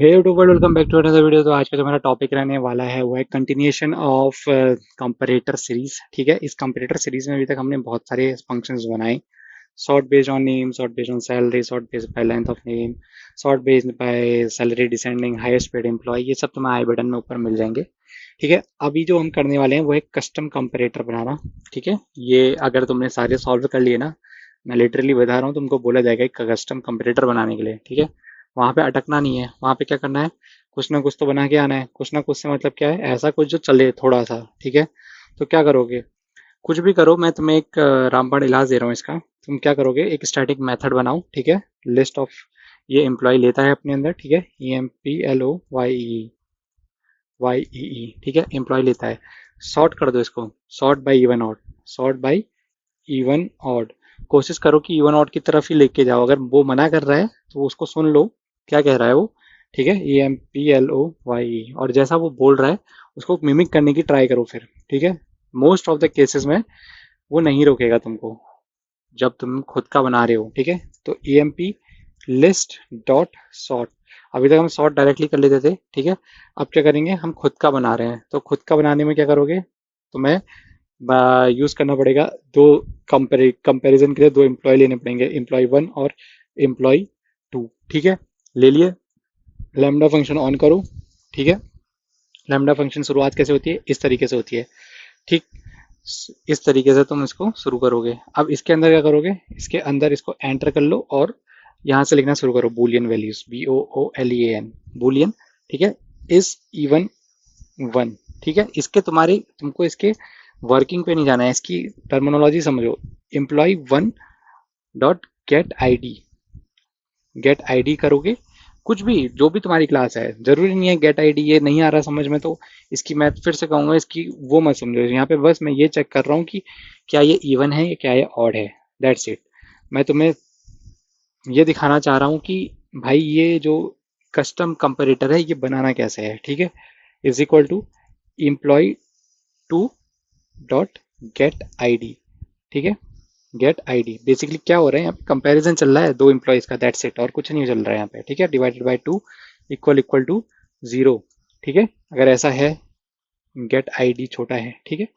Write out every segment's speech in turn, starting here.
Hey YouTube world, welcome back to another video. तो आज का जो मेरा टॉपिक रहने वाला है वो है कंटिन्यूएशन ऑफ कंपैरेटर सीरीज। ठीक है, इस कंपैरेटर सीरीज में अभी तक हमने बहुत सारे फंक्शंस बनाए। Sort based on name, sort based on salary, sort based by length of name, sort based by salary descending, highest paid employee, ये सब तुम्हें आई बटन में ऊपर मिल जाएंगे। ठीक है, अभी जो हम करने वाले हैं वो है कस्टम कंपैरेटर बनाना। ठीक है, ये अगर तुमने सारे सॉल्व कर लिए ना, मैं लिटरली बता रहा हूँ, तुमको बोला जाएगा एक कस्टम कंपैरेटर बनाने के लिए। ठीक है, वहां पे अटकना नहीं है। वहां पे क्या करना है, कुछ ना कुछ तो बना के आना है। कुछ ना कुछ से मतलब क्या है, ऐसा कुछ जो चले थोड़ा सा। ठीक है, तो क्या करोगे, कुछ भी करो, मैं तुम्हें एक रामबाण इलाज दे रहा हूँ इसका। तुम क्या करोगे, एक स्टैटिक मेथड बनाओ। ठीक है, लिस्ट ऑफ, ये एम्प्लॉय लेता है अपने अंदर। ठीक है, EMPLOYE, ठीक है, एम्प्लॉय लेता है। सॉर्ट कर दो इसको, sort by even odd, sort by even odd. कोशिश करो कि इवन ऑड की तरफ ही लेके जाओ। अगर वो मना कर रहा है तो उसको सुन लो, क्या कह रहा है वो। ठीक है, EMPLOYE, और जैसा वो बोल रहा है उसको मिमिक करने की ट्राई करो फिर। ठीक है, मोस्ट ऑफ द केसेस में वो नहीं रोकेगा तुमको जब तुम खुद का बना रहे हो। ठीक है, तो EMP लिस्ट डॉट सॉर्ट। अभी तक हम सॉर्ट डायरेक्टली कर लेते थे। ठीक है, अब क्या करेंगे, हम खुद का बना रहे हैं, तो खुद का बनाने में क्या करोगे, तुम्हें यूज करना पड़ेगा दो, कंपेरिजन के लिए दो एम्प्लॉय लेने पड़ेंगे, एम्प्लॉय 1 और एम्प्लॉय 2। ठीक है, ले लिए। लैम्डा फंक्शन ऑन करो। ठीक है, लैम्डा फंक्शन शुरुआत कैसे होती है, इस तरीके से होती है। ठीक, इस तरीके से तुम इसको शुरू करोगे। अब इसके अंदर क्या करोगे, इसके अंदर इसको एंटर कर लो और यहाँ से लिखना शुरू करो बूलियन वैल्यूज, BOOLEAN, बूलियन। ठीक है, इज इवन 1। ठीक है, इसके तुम्हारे तुमको इसके वर्किंग पे नहीं जाना है, इसकी टर्मिनोलॉजी समझो। एम्प्लॉय 1 डॉट गेट आईडी करोगे। कुछ भी, जो भी तुम्हारी क्लास है, जरूरी नहीं है गेट आईडी। ये नहीं आ रहा समझ में तो इसकी मैं फिर से कहूंगा, इसकी वो मत समझो। यहाँ पे बस मैं ये चेक कर रहा हूँ कि क्या ये इवन है या क्या ये ऑड है, दैट्स इट। मैं तुम्हें ये दिखाना चाह रहा हूँ कि भाई ये जो कस्टम कंपेरेटर है ये बनाना कैसे है। ठीक है, is equal to employee 2 dot get ID. ठीक है, गेट आईडी बेसिकली क्या हो रहा है, यहाँ पे कंपैरिजन चल रहा है दो एम्प्लॉयज का, दैट्स इट, और कुछ नहीं चल रहा है यहाँ पे। ठीक है, डिवाइडेड बाय 2 इक्वल टू 0। ठीक है, अगर ऐसा है, गेट आईडी छोटा है। ठीक है,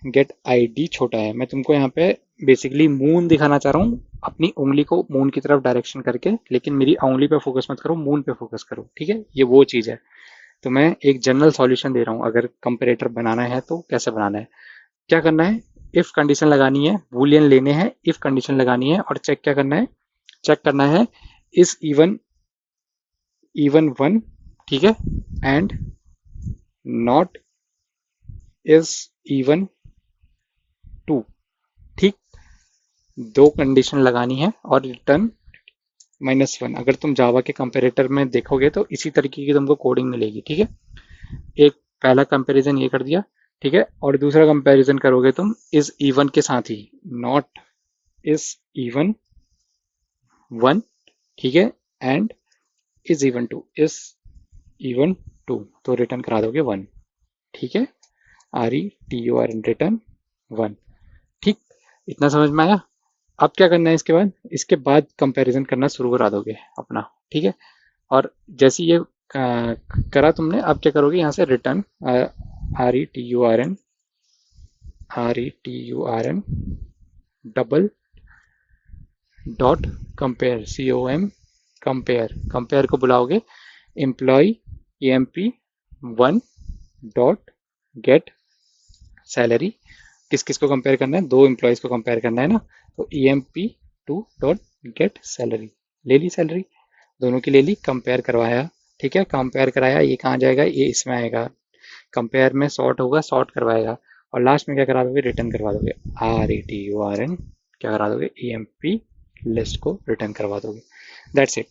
गेट आईडी छोटा है, मैं तुमको यहाँ पे बेसिकली मून दिखाना चाह रहा हूँ, अपनी उंगली को मून की तरफ डायरेक्शन करके, लेकिन मेरी उंगली पे फोकस मत करो, मून पे फोकस करो। ठीक है, ये वो चीज़ है। तो मैं एक जनरल सॉल्यूशन दे रहा हूँ, अगर कंपेरेटर बनाना है तो कैसे बनाना है। क्या करना है, इफ कंडीशन लगानी है, बूलियन लेने हैं, इफ कंडीशन लगानी है, और चेक क्या करना है, चेक करना है इस इवन इवन 1। ठीक है, एंड नॉट इज इवन 2। ठीक, दो कंडीशन लगानी है और रिटर्न -1। अगर तुम जावा के कंपेरेटर में देखोगे तो इसी तरीके की तुमको कोडिंग मिलेगी। ठीक है, एक पहला कंपैरिजन ये कर दिया। ठीक है, और दूसरा कंपैरिजन करोगे तुम इस इवन के साथ ही, नॉट इज इवन 1। ठीक है, एंड इज इवन 2 तो रिटर्न करा दोगे 1। ठीक है, RETURN रिटर्न 1। ठीक, इतना समझ में आया। अब क्या करना है, इसके बाद कंपैरिजन करना शुरू करा दोगे अपना। ठीक है, और जैसे ये करा तुमने, अब क्या करोगे, यहाँ से return RETURN double dot compare, compare को बुलाओगे, employ EMP 1 dot get salary. किस किस को कंपेयर करना है, दो एम्प्लॉयज को कंपेयर करना है ना, तो EMP 2 डॉट गेट सैलरी, ले ली सैलरी, दोनों की ले ली, कंपेयर करवाया। ठीक है, कंपेयर कराया, ये कहाँ जाएगा, ये इसमें आएगा, कंपेयर में सॉर्ट होगा, सॉर्ट करवाएगा, और लास्ट में क्या करा दोगे, रिटर्न करवा दोगे, RETURN, क्या करा दोगे, EMP लिस्ट को रिटर्न करवा दोगे, दैट्स इट।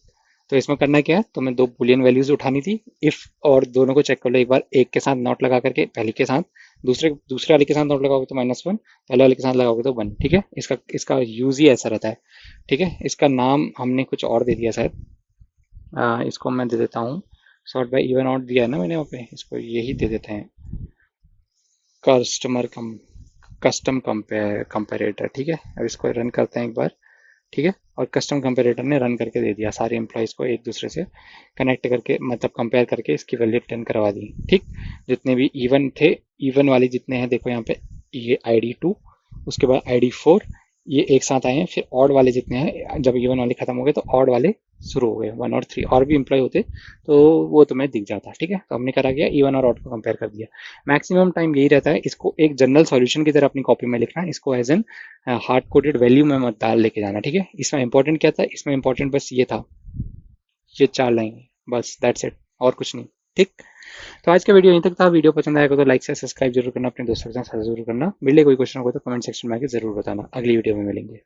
तो इसमें करना क्या है, तुम्हें दो बुलियन वैल्यूज उठानी थी, इफ और दोनों को चेक कर लो एक बार, एक के साथ नॉट लगा करके, पहले के साथ, दूसरे वाले के साथ नॉट लगाओगे तो -1, पहले वाले के साथ लगाओगे तो 1। ठीक है, इसका इसका यूज ही ऐसा रहता है। ठीक है, इसका नाम हमने कुछ और दे दिया शायद, इसको मैं दे देता हूँ, सॉर्ट बाय इवन आउट दिया है ना मैंने वहाँ पे, इसको यही दे देते हैं, कस्टमर कम कस्टम कंपेरेटर। ठीक है, अब इसको रन करते हैं एक बार, ठीक है। और कस्टम कंपेरेटर ने रन करके दे दिया, सारे एम्प्लॉयज़ को एक दूसरे से कनेक्ट करके, मतलब कंपेयर करके इसकी वैल्यू रिटर्न करवा दी। ठीक, जितने भी इवन थे, इवन वाले जितने हैं देखो यहाँ पे, ये ID 2, उसके बाद ID 4, ये एक साथ आए हैं। फिर ऑड वाले जितने हैं, जब इवन वाले खत्म हो गए तो ऑड वाले शुरू हो गए, 1 और 3 और भी एम्प्लॉय होते तो वो तुम्हें दिख जाता। ठीक है, तो हमने करा गया इवन और ऑड को कंपेयर कर दिया। मैक्सिमम टाइम यही रहता है, इसको एक जनरल सॉल्यूशन की तरह अपनी कॉपी में लिखना, इसको as an hard coded value में मत डाल लेके जाना। ठीक है, इसमें इंपॉर्टेंट क्या था, इसमें इंपॉर्टेंट बस ये था, ये 4 लाइन, बस दैट्स इट, और कुछ नहीं। ठीक, तो आज का वीडियो यहीं तक था। वीडियो पसंद आएगा तो लाइक से सब्सक्राइब जरूर करना, अपने दोस्तों के साथ साझा जरूर करना। मिले कोई क्वेश्चन हो तो कमेंट सेक्शन में आके जरूर बताना। अगली वीडियो में मिलेंगे।